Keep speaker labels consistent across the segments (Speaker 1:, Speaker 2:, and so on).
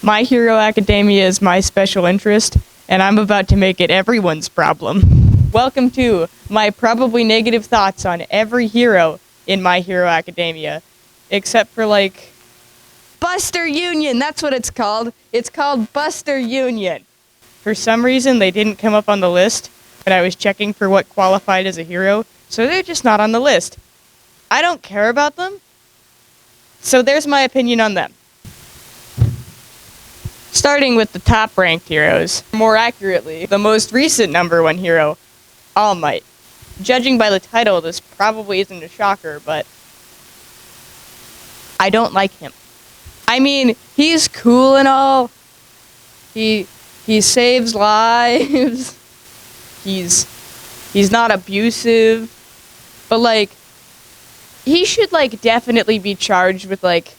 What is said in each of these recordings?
Speaker 1: My Hero Academia is my special interest, and I'm about to make it everyone's problem. Welcome to my probably negative thoughts on every hero in My Hero Academia, except for, like, Buster Union, that's what it's called. It's called Buster Union. For some reason, they didn't come up on the list when I was checking for what qualified as a hero, so they're just not on the list. I don't care about them, so there's my opinion on them. Starting with the top-ranked heroes, more accurately, the most recent number 1 hero, All Might. Judging by the title, this probably isn't a shocker, but I don't like him. I mean, he's cool and all. He saves lives. He's not abusive, but like he should like definitely be charged with like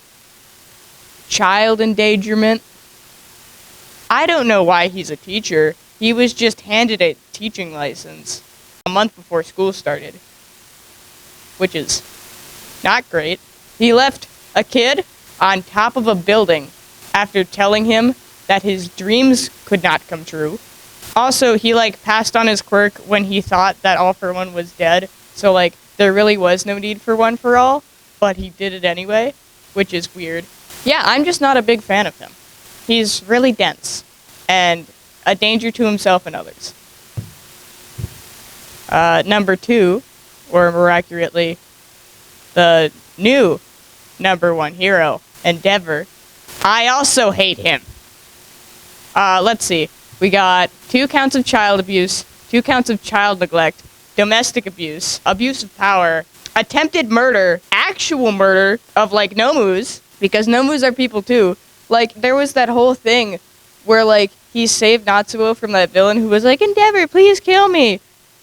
Speaker 1: child endangerment. I don't know why he's a teacher. He was just handed a teaching license a month before school started, which is not great. He left a kid on top of a building after telling him that his dreams could not come true. Also, he like passed on his quirk when he thought that All for One was dead, so like there really was no need for One for All, but he did it anyway, which is weird. Yeah, I'm just not a big fan of him. He's really dense, and a danger to himself and others. Number 2, or more accurately, the new number 1 hero, Endeavor. I also hate him. Let's see. We got 2 counts of child abuse, 2 counts of child neglect, domestic abuse, abuse of power, attempted murder, actual murder of, like, Nomus, because Nomus are people too. Like, there was that whole thing where, like, he saved Natsuo from that villain who was like, Endeavor, please kill me.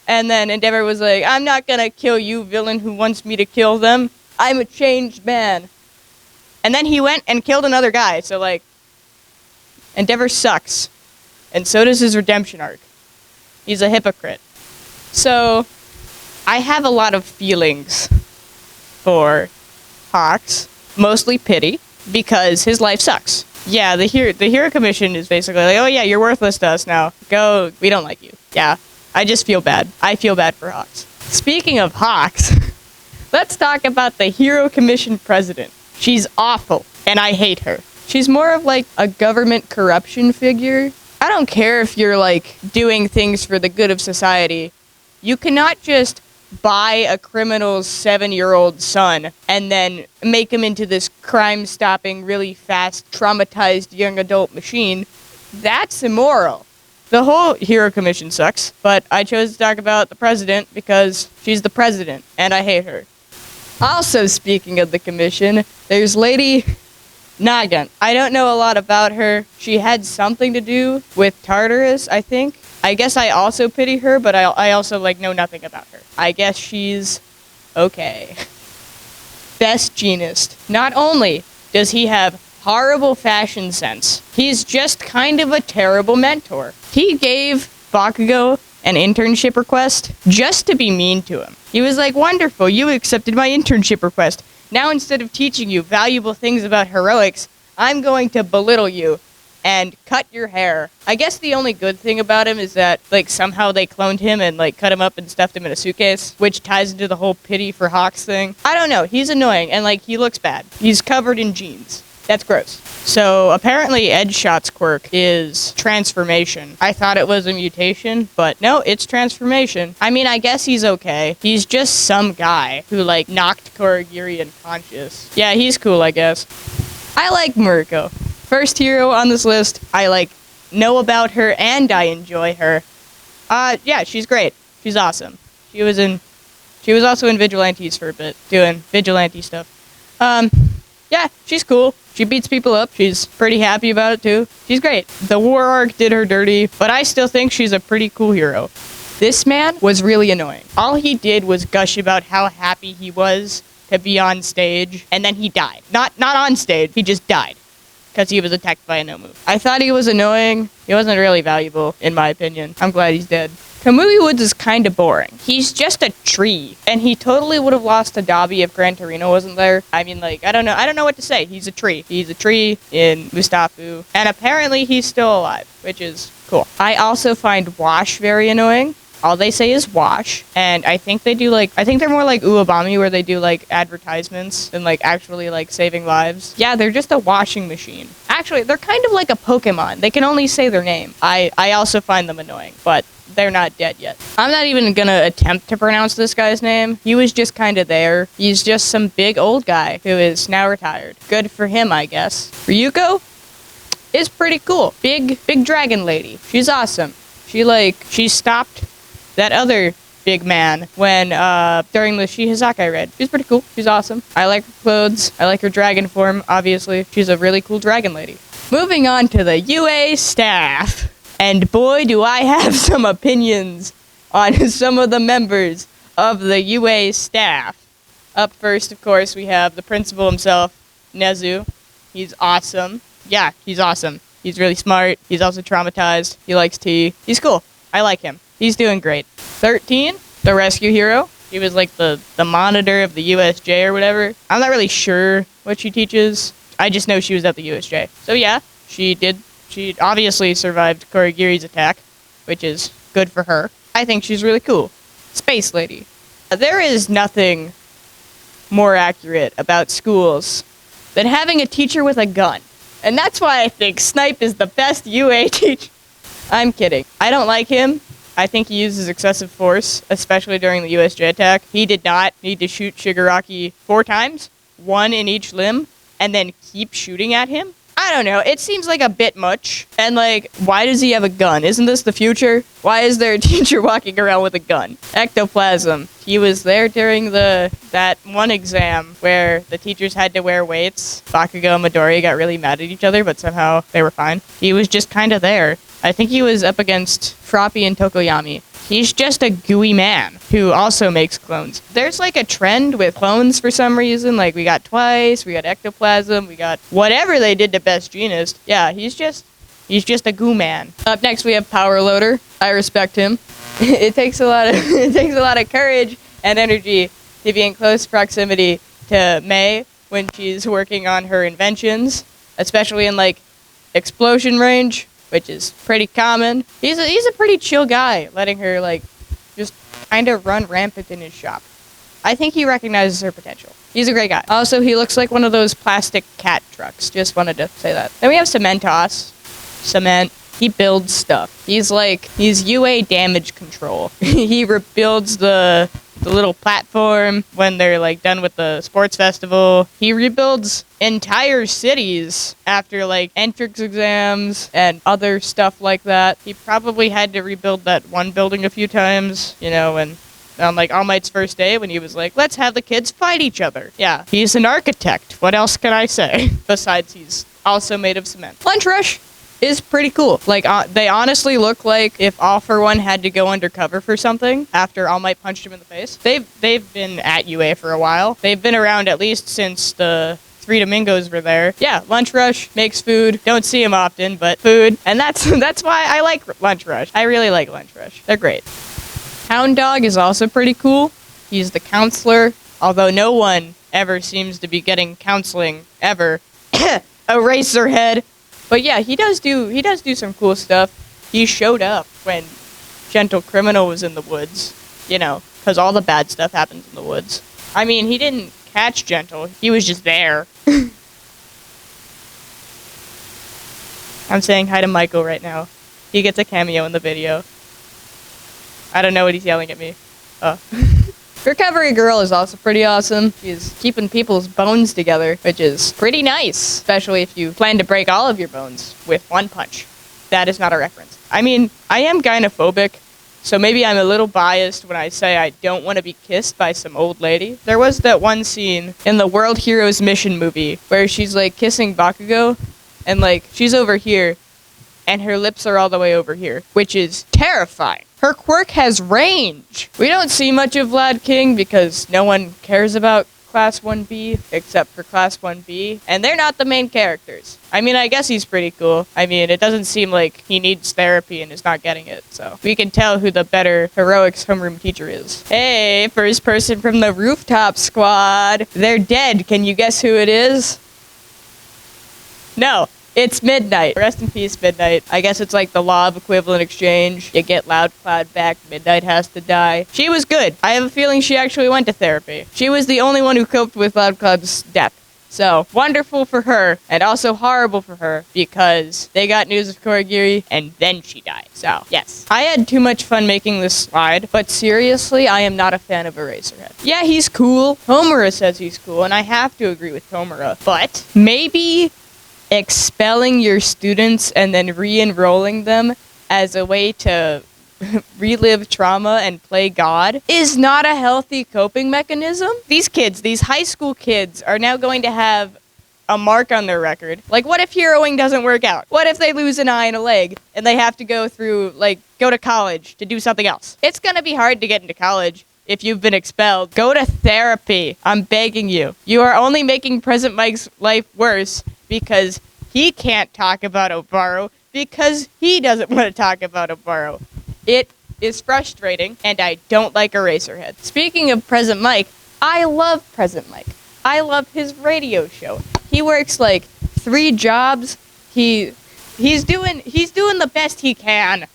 Speaker 1: And then Endeavor was like, I'm not gonna kill you, villain who wants me to kill them. I'm a changed man. And then he went and killed another guy, so, like, Endeavor sucks. And so does his redemption arc. He's a hypocrite. So, I have a lot of feelings for Hawks. Mostly pity, because his life sucks. Yeah, the Hero Commission is basically like, oh yeah, you're worthless to us now. Go, we don't like you. Yeah, I just feel bad. I feel bad for Hawks. Speaking of Hawks, let's talk about the Hero Commission president. She's awful, and I hate her. She's more of like a government corruption figure. I don't care if you're like doing things for the good of society. You cannot just buy a criminal's 7-year-old son and then make him into this crime-stopping, really fast, traumatized young adult machine. That's immoral. The whole Hero Commission sucks, but I chose to talk about the president because she's the president, and I hate her. Also, speaking of the commission, there's Lady Nagant. I don't know a lot about her. She had something to do with Tartarus, I think. I guess I also pity her, but I also, like, know nothing about her. I guess she's okay. Best Genist. Not only does he have horrible fashion sense, he's just kind of a terrible mentor. He gave Bakugo an internship request just to be mean to him. He was like, wonderful, you accepted my internship request. Now instead of teaching you valuable things about heroics, I'm going to belittle you and cut your hair. I guess the only good thing about him is that, like, somehow they cloned him and, like, cut him up and stuffed him in a suitcase, which ties into the whole pity for Hawks thing. I don't know, he's annoying, and, like, he looks bad. He's covered in jeans. That's gross. So, apparently Edgeshot's quirk is transformation. I thought it was a mutation, but no, it's transformation. I mean, I guess he's okay. He's just some guy who, like, knocked Kurogiri unconscious. Yeah, he's cool, I guess. I like Muriko. First hero on this list. I, like, know about her and I enjoy her. Yeah, she's great. She's awesome. She was also in Vigilantes for a bit, doing vigilante stuff. Yeah, she's cool. She beats people up. She's pretty happy about it, too. She's great. The war arc did her dirty, but I still think she's a pretty cool hero. This man was really annoying. All he did was gush about how happy he was to be on stage, and then he died. Not on stage, he just died. because he was attacked by a Nomu. I thought he was annoying. He wasn't really valuable, in my opinion. I'm glad he's dead. Kamui Woods is kind of boring. He's just a tree, and he totally would have lost to Dabi if Gran Torino wasn't there. I mean, like, I don't know what to say. He's a tree. He's a tree in Mustafu, and apparently he's still alive, which is cool. I also find Wash very annoying. All they say is wash, and I think they do, like, I think they're more like Uwabami, where they do, like, advertisements than, like, actually, like, saving lives. Yeah, they're just a washing machine. Actually, they're kind of like a Pokemon. They can only say their name. I also find them annoying, but they're not dead yet. I'm not even gonna attempt to pronounce this guy's name. He was just kind of there. He's just some big old guy who is now retired. Good for him, I guess. Ryuko is pretty cool. Big dragon lady. She's awesome. She stopped that other big man when during the Shihizakai raid. She's pretty cool. She's awesome. I like her clothes. I like her dragon form, obviously. She's a really cool dragon lady. Moving on to the UA staff. And boy, do I have some opinions on some of the members of the UA staff. Up first, of course, we have the principal himself, Nezu. He's awesome. Yeah, he's awesome. He's really smart. He's also traumatized. He likes tea. He's cool. I like him. He's doing great. 13, the rescue hero. He was like the monitor of the USJ or whatever. I'm not really sure what she teaches. I just know she was at the USJ. So yeah, she obviously survived Korigiri's attack, which is good for her. I think she's really cool. Space Lady. There is nothing more accurate about schools than having a teacher with a gun. And that's why I think Snipe is the best UA teacher. I'm kidding. I don't like him. I think he uses excessive force, especially during the USJ attack. He did not need to shoot Shigaraki 4 times, 1 in each limb, and then keep shooting at him. I don't know. It seems like a bit much. And, like, why does he have a gun? Isn't this the future? Why is there a teacher walking around with a gun? Ectoplasm. He was there during that one exam where the teachers had to wear weights. Bakugo and Midori got really mad at each other, but somehow they were fine. He was just kind of there. I think he was up against Froppy and Tokoyami. He's just a gooey man who also makes clones. There's like a trend with clones for some reason. Like we got Twice, we got Ectoplasm, we got whatever they did to Best Jeanist. Yeah, he's just a goo man. Up next we have Power Loader. I respect him. It takes a lot of courage and energy to be in close proximity to Mei when she's working on her inventions, especially in like explosion range, which is pretty common. He's a pretty chill guy, letting her, like, just kind of run rampant in his shop. I think he recognizes her potential. He's a great guy. Also, he looks like one of those plastic cat trucks. Just wanted to say that. Then we have Cementos. Cement. He builds stuff. He's UA damage control. He rebuilds the little platform when they're like done with the sports festival. He rebuilds entire cities after like entrance exams and other stuff like that. He probably had to rebuild that one building a few times, you know, and on like All Might's first day when he was like, let's have the kids fight each other. Yeah, he's an architect. What else can I say? Besides, he's also made of cement. Lunch Rush is pretty cool. Like, they honestly look like if All For One had to go undercover for something after All Might punched him in the face. They've been at UA for a while. They've been around at least since the Three Domingos were there. Yeah, Lunch Rush makes food. Don't see him often, but food. And that's why I like Lunch Rush. I really like Lunch Rush. They're great. Hound Dog is also pretty cool. He's the counselor, although no one ever seems to be getting counseling ever. Eraserhead. But yeah, he does do some cool stuff. He showed up when Gentle Criminal was in the woods, you know, because all the bad stuff happens in the woods. I mean, he didn't catch Gentle. He was just there. I'm saying hi to Michael right now. He gets a cameo in the video. I don't know what he's yelling at me. Recovery Girl is also pretty awesome. She's keeping people's bones together, which is pretty nice, especially if you plan to break all of your bones with one punch. That is not a reference. I mean, I am gynophobic, so maybe I'm a little biased when I say I don't want to be kissed by some old lady. There was that one scene in the World Heroes Mission movie where she's like kissing Bakugo, and like she's over here, and her lips are all the way over here, which is terrifying. Her quirk has range. We don't see much of Vlad King because no one cares about Class 1B, except for Class 1B, and they're not the main characters. I mean, I guess he's pretty cool. I mean, it doesn't seem like he needs therapy and is not getting it, so we can tell who the better heroics homeroom teacher is. Hey, first person from the rooftop squad. They're dead. Can you guess who it is? No. It's Midnight. Rest in peace, Midnight. I guess it's like the law of equivalent exchange. You get Loud Cloud back, Midnight has to die. She was good. I have a feeling she actually went to therapy. She was the only one who coped with Loud Cloud's death. So, wonderful for her, and also horrible for her, because they got news of Kurogiri, and then she died. So, yes. I had too much fun making this slide, but seriously, I am not a fan of Eraserhead. Yeah, he's cool. Tomura says he's cool, and I have to agree with Tomura. But, maybe expelling your students and then re-enrolling them as a way to relive trauma and play God is not a healthy coping mechanism. These kids, these high school kids, are now going to have a mark on their record. Like, what if heroing doesn't work out? What if they lose an eye and a leg and they have to go to college to do something else? It's gonna be hard to get into college if you've been expelled. Go to therapy. I'm begging you. You are only making Present Mike's life worse because he can't talk about Obaro because he doesn't want to talk about Obaro. It is frustrating, and I don't like Eraserhead. Speaking of Present Mike, I love Present Mike. I love his radio show. He works like 3 jobs. He's doing the best he can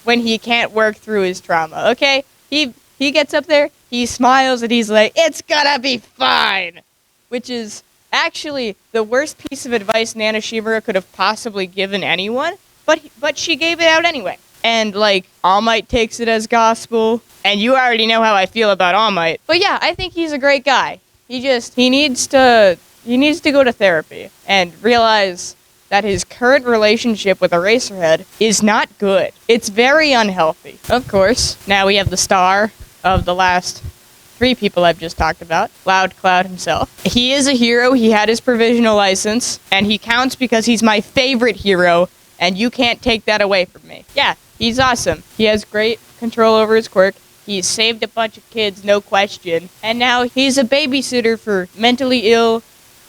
Speaker 1: when he can't work through his trauma. Okay? He gets up there, he smiles, and he's like, "It's gonna be fine," which is actually the worst piece of advice Nana Shimura could have possibly given anyone, but she gave it out anyway. And, like, All Might takes it as gospel, and you already know how I feel about All Might. But yeah, I think he's a great guy. He needs to go to therapy and realize that his current relationship with Eraserhead is not good. It's very unhealthy. Of course, now we have the star of the last 3 people I've just talked about, Loud Cloud himself. He is a hero, he had his provisional license, and he counts because he's my favorite hero, and you can't take that away from me. Yeah, he's awesome. He has great control over his quirk, he's saved a bunch of kids, no question, and now he's a babysitter for mentally ill,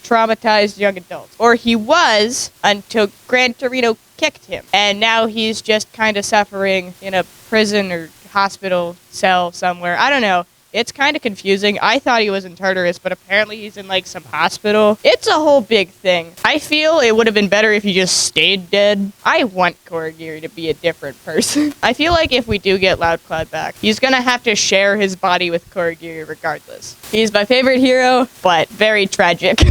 Speaker 1: traumatized young adults. Or he was, until Gran Torino kicked him, and now he's just kind of suffering in a prison or hospital cell somewhere. I don't know. It's kind of confusing. I thought he was in Tartarus, but apparently he's in, like, some hospital. It's a whole big thing. I feel it would have been better if he just stayed dead. I want Kurogiri to be a different person. I feel like if we do get Loud Cloud back, he's gonna have to share his body with Kurogiri regardless. He's my favorite hero, but very tragic.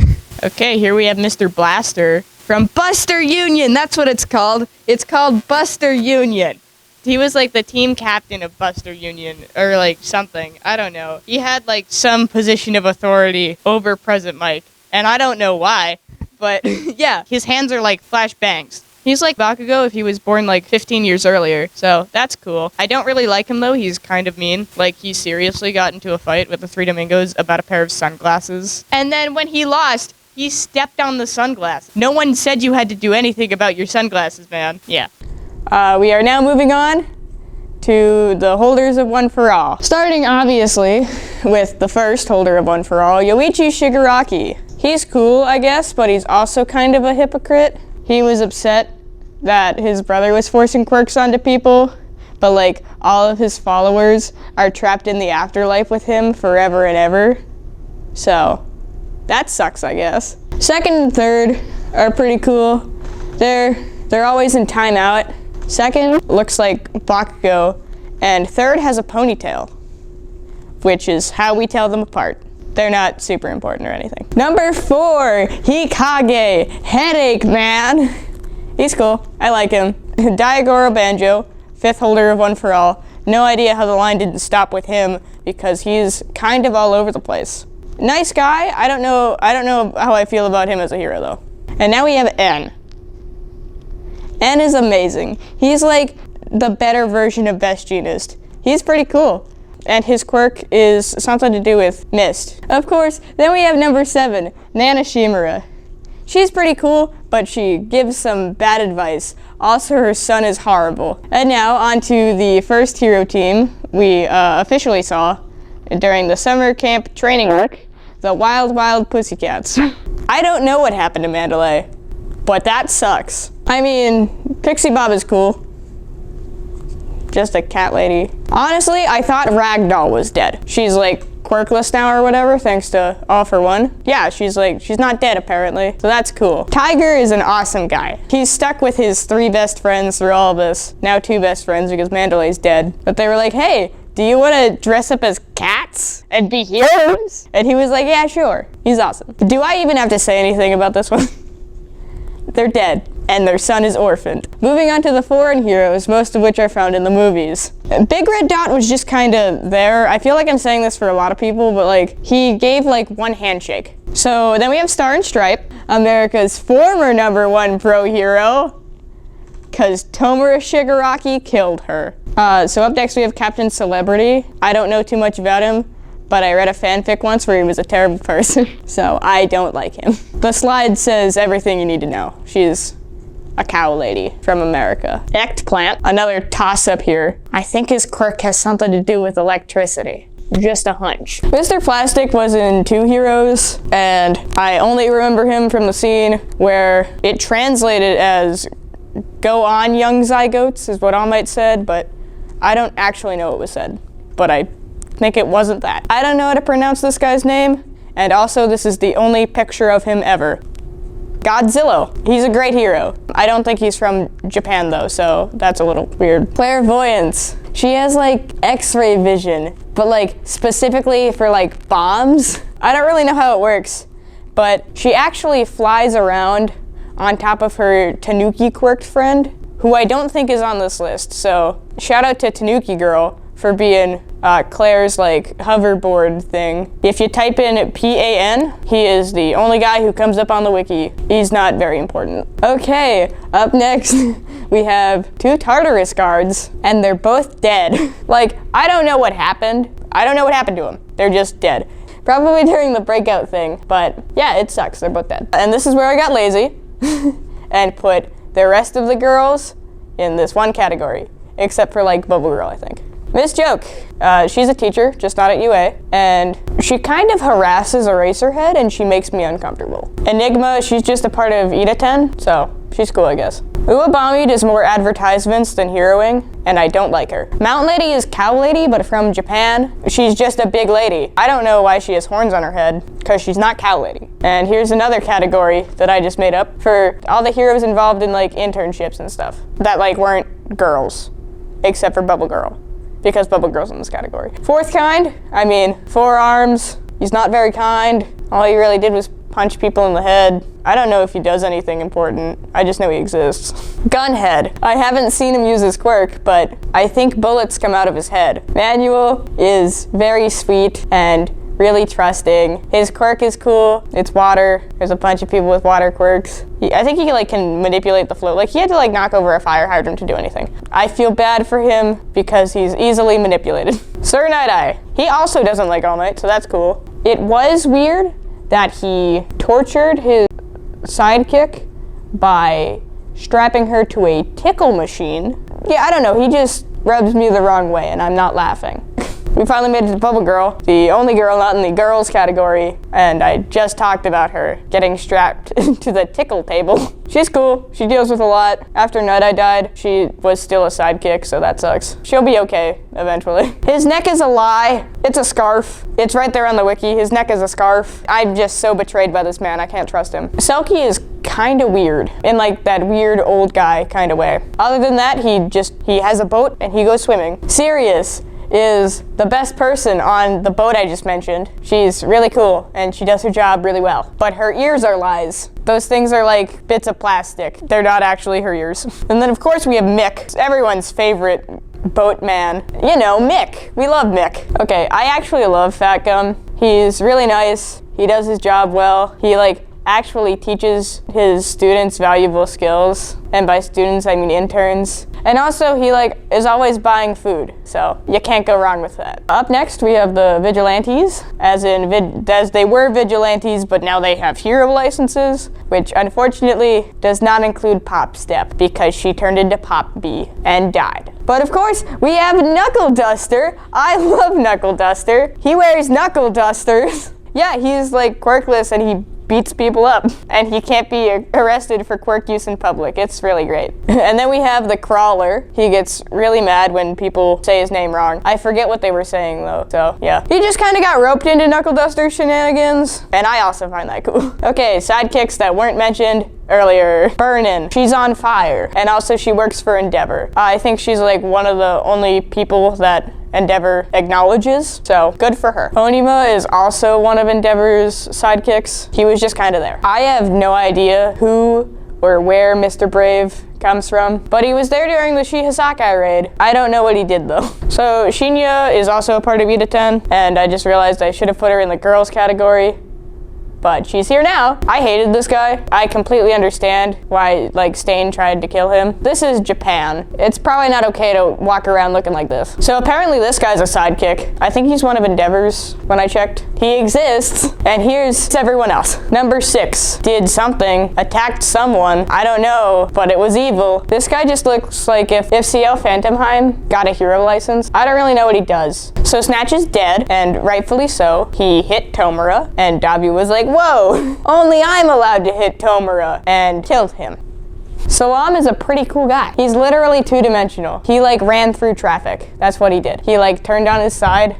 Speaker 1: Okay, here we have Mr. Blaster from Buster Union. That's what it's called. It's called Buster Union. He was, like, the team captain of Buster Union, or, like, something. I don't know. He had, like, some position of authority over Present Mike, and I don't know why, but, yeah, his hands are like flashbangs. He's like Bakugo if he was born, like, 15 years earlier, so that's cool. I don't really like him, though. He's kind of mean. Like, he seriously got into a fight with the 3 Domingos about a pair of sunglasses, and then when he lost, he stepped on the sunglasses. No one said you had to do anything about your sunglasses, man. Yeah. We are now moving on to the holders of One for All. Starting, obviously, with the first holder of One for All, Yoichi Shigaraki. He's cool, I guess, but he's also kind of a hypocrite. He was upset that his brother was forcing quirks onto people, but, like, all of his followers are trapped in the afterlife with him forever and ever. So, that sucks, I guess. Second and third are pretty cool. They're always in timeout. Second looks like Bakugo, and third has a ponytail, which is how we tell them apart. They're not super important or anything. Number 4, Hikage, Headache Man. He's cool, I like him. Diagoro Banjo, 5th holder of One for All. No idea how the line didn't stop with him, because he's kind of all over the place. Nice guy, I don't know how I feel about him as a hero though. And now we have N. N is amazing. He's like the better version of Best Jeanist. He's pretty cool. And his quirk is something to do with mist. Of course, then we have number 7, Nana Shimura. She's pretty cool, but she gives some bad advice. Also, her son is horrible. And now, on to the first hero team we officially saw during the summer camp training arc. the Wild Wild Pussycats. I don't know what happened to Mandalay, but that sucks. I mean, Pixie Bob is cool. Just a cat lady. Honestly, I thought Ragdoll was dead. She's like quirkless now or whatever, thanks to All for One. Yeah, she's not dead apparently, so that's cool. Tiger is an awesome guy. He's stuck with his 3 best friends through all of this. Now 2 best friends because Mandalay's dead. But they were like, hey, do you want to dress up as cats and be heroes? And he was like, yeah, sure. He's awesome. Do I even have to say anything about this one? They're dead, and their son is orphaned. Moving on to the foreign heroes, most of which are found in the movies. Big Red Dot was just kind of there. I feel like I'm saying this for a lot of people, but like, he gave like 1 handshake. So then we have Star and Stripe, America's former #1 pro hero, because Tomura Shigaraki killed her. So up next we have Captain Celebrity. I don't know too much about him, but I read a fanfic once where he was a terrible person, so I don't like him. The slide says everything you need to know. She's a cow lady from America. Ectplant, another toss-up here. I think his quirk has something to do with electricity. Just a hunch. Mr. Plastic was in 2 Heroes, and I only remember him from the scene where it translated as "Go on, young zygotes," is what All Might said, but I don't actually know what was said. But I think it wasn't that. I don't know how to pronounce this guy's name, and also this is the only picture of him ever. Godzilla. He's a great hero. I don't think he's from Japan though, so that's a little weird. Clairvoyance. She has like X-ray vision, but like specifically for like bombs. I don't really know how it works, but she actually flies around on top of her Tanuki quirked friend, who I don't think is on this list. So shout out to Tanuki Girl for being Claire's like hoverboard thing. If you type in PAN, he is the only guy who comes up on the wiki. He's not very important. Okay, up next we have 2 Tartarus guards, and they're both dead. Like, I don't know what happened. I don't know what happened to them. They're just dead. Probably during the breakout thing, but yeah, it sucks. They're both dead. And this is where I got lazy and put the rest of the girls in this one category, except for like Bubble Girl, I think. Miss Joke, she's a teacher, just not at UA, and she kind of harasses Eraserhead and she makes me uncomfortable. Enigma, she's just a part of Ida 10, so she's cool, I guess. Uwabami does more advertisements than heroing, and I don't like her. Mountain Lady is Cow Lady, but from Japan. She's just a big lady. I don't know why she has horns on her head, because she's not Cow Lady. And here's another category that I just made up for all the heroes involved in like internships and stuff that like weren't girls, except for Bubble Girl, because Bubble Girl's in this category. 4th kind, I mean, 4 arms. He's not very kind. All he really did was punch people in the head. I don't know if he does anything important. I just know he exists. Gunhead. I haven't seen him use his quirk, but I think bullets come out of his head. Manuel is very sweet and really trusting. His quirk is cool. It's water. There's a bunch of people with water quirks. I think he like can manipulate the float. Like he had to like knock over a fire hydrant to do anything. I feel bad for him because he's easily manipulated. Sir Night-Eye. He also doesn't like All Might, so that's cool. It was weird that he tortured his sidekick by strapping her to a tickle machine. Yeah, I don't know. He just rubs me the wrong way and I'm not laughing. We finally made it to Bubble Girl, the only girl not in the girls category, and I just talked about her getting strapped to the tickle table. She's cool. She deals with a lot. After Night-Eye died, she was still a sidekick, so that sucks. She'll be okay eventually. His neck is a lie. It's a scarf. It's right there on the wiki. His neck is a scarf. I'm just so betrayed by this man. I can't trust him. Selkie is kind of weird in like that weird old guy kind of way. Other than that, he has a boat and he goes swimming. Sirius is the best person on the boat I just mentioned. She's really cool and she does her job really well. But her ears are lies. Those things are like bits of plastic. They're not actually her ears. And then of course we have Mick, everyone's favorite boatman. You know, Mick. We love Mick. Okay, I actually love Fat Gum. He's really nice. He does his job well. He like actually teaches his students valuable skills, and by students I mean interns. And also he like is always buying food, so you can't go wrong with that. Up next we have the Vigilantes, as they were Vigilantes but now they have hero licenses, which unfortunately does not include Pop Step because she turned into Pop B and died. But of course we have Knuckle Duster. I love Knuckle Duster. He wears knuckle dusters.
Speaker 2: Yeah, he's like quirkless and he beats people up, and he can't be arrested for quirk use in public. It's really great. And then we have the Crawler. He gets really mad when people say his name wrong. I forget what they were saying though, so yeah. He just kind of got roped into Knuckle Duster shenanigans, and I also find that cool. Okay, sidekicks that weren't mentioned earlier. Burnin. She's on fire, and also she works for Endeavor. I think she's like one of the only people that Endeavor acknowledges, so good for her. Onima is also one of Endeavor's sidekicks. He was just kind of there. I have no idea who or where Mr. Brave comes from, but he was there during the Shihasakai raid. I don't know what he did though. So Shinya is also a part of Ida 10, and I just realized I should have put her in the girls category. But she's here now. I hated this guy. I completely understand why, like, Stain tried to kill him. This is Japan. It's probably not okay to walk around looking like this. So apparently this guy's a sidekick. I think he's one of Endeavor's when I checked. He exists, and here's everyone else. Number 6 did something, attacked someone. I don't know, but it was evil. This guy just looks like if CL Phantomheim got a hero license. I don't really know what he does. So Snatch is dead, and rightfully so. He hit Tomura, and Dabi was like, whoa, only I'm allowed to hit Tomura, and killed him. Salam is a pretty cool guy. He's literally two-dimensional. He like ran through traffic. That's what he did. He like turned on his side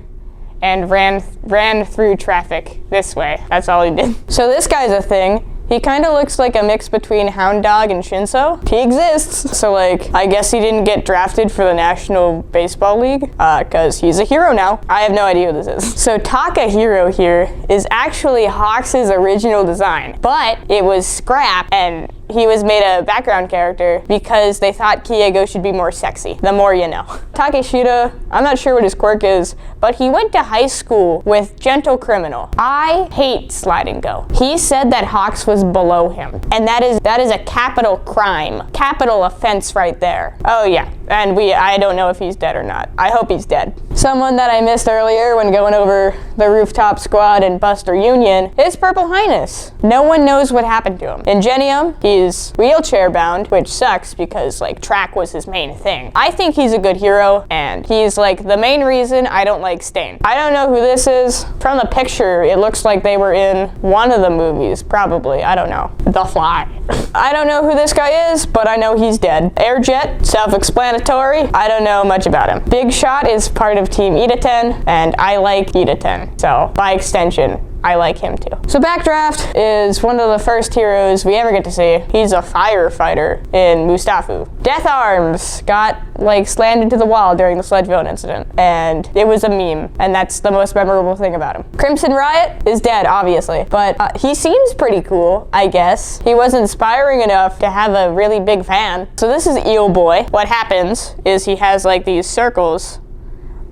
Speaker 2: and ran through traffic this way. That's all he did. So this guy's a thing. He kind of looks like a mix between Hound Dog and Shinso. He exists. So like, I guess he didn't get drafted for the National Baseball League, cause he's a hero now. I have no idea who this is. So Takahiro here is actually Hawks' original design, but it was scrapped and he was made a background character because they thought Kiego should be more sexy. The more you know. Takeshita, I'm not sure what his quirk is, but he went to high school with Gentle Criminal. I hate Slide and Go. He said that Hawks was below him, and that is a capital crime. Capital offense right there. Oh yeah, and I don't know if he's dead or not. I hope he's dead. Someone that I missed earlier when going over the Rooftop Squad and Buster Union is Purple Highness. No one knows what happened to him. Ingenium, he's wheelchair bound, which sucks because like track was his main thing. I think he's a good hero, and he's like the main reason I don't like Stain. I don't know who this is. From the picture, it looks like they were in one of the movies, probably. I don't know. The Fly. I don't know who this guy is, but I know he's dead. Airjet, self-explanatory. I don't know much about him. Big Shot is part of Team Ida 10, and I like Ida 10. So, by extension, I like him too. So Backdraft is one of the first heroes we ever get to see. He's a firefighter in Mustafu. Death Arms got like slammed into the wall during the Sledge Villain incident, and it was a meme, and that's the most memorable thing about him. Crimson Riot is dead, obviously, but he seems pretty cool, I guess. He was inspiring enough to have a really big fan. So this is Eel Boy. What happens is he has like these circles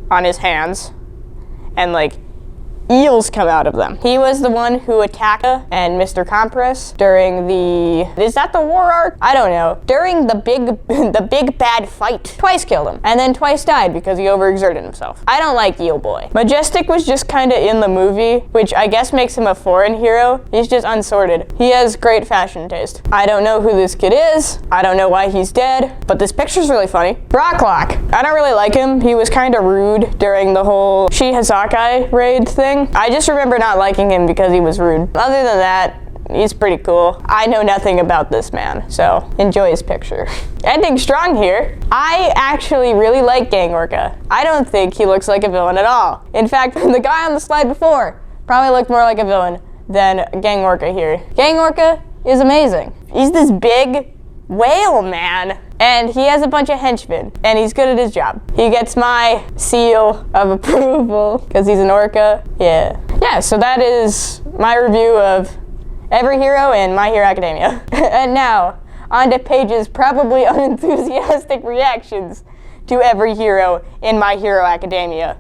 Speaker 2: on his hands, and like eels come out of them. He was the one who attacked and Mr. Compress during is that the war arc? I don't know. During the big bad fight. Twice killed him, and then twice died because he overexerted himself. I don't like Eel Boy. Majestic was just kind of in the movie, which I guess makes him a foreign hero. He's just unsorted. He has great fashion taste. I don't know who this kid is. I don't know why he's dead, but this picture's really funny. Brocklock. I don't really like him. He was kind of rude during the whole Shihasakai raid thing. I just remember not liking him because he was rude. Other than that, he's pretty cool. I know nothing about this man, so enjoy his picture. Ending strong here. I actually really like Gang Orca. I don't think he looks like a villain at all. In fact, the guy on the slide before probably looked more like a villain than Gang Orca here. Gang Orca is amazing. He's this big whale man, and he has a bunch of henchmen, and he's good at his job. He gets my seal of approval because he's an orca. Yeah, so that is my review of every hero in My Hero Academia. And now, on to Paige's probably unenthusiastic reactions to every hero in My Hero Academia.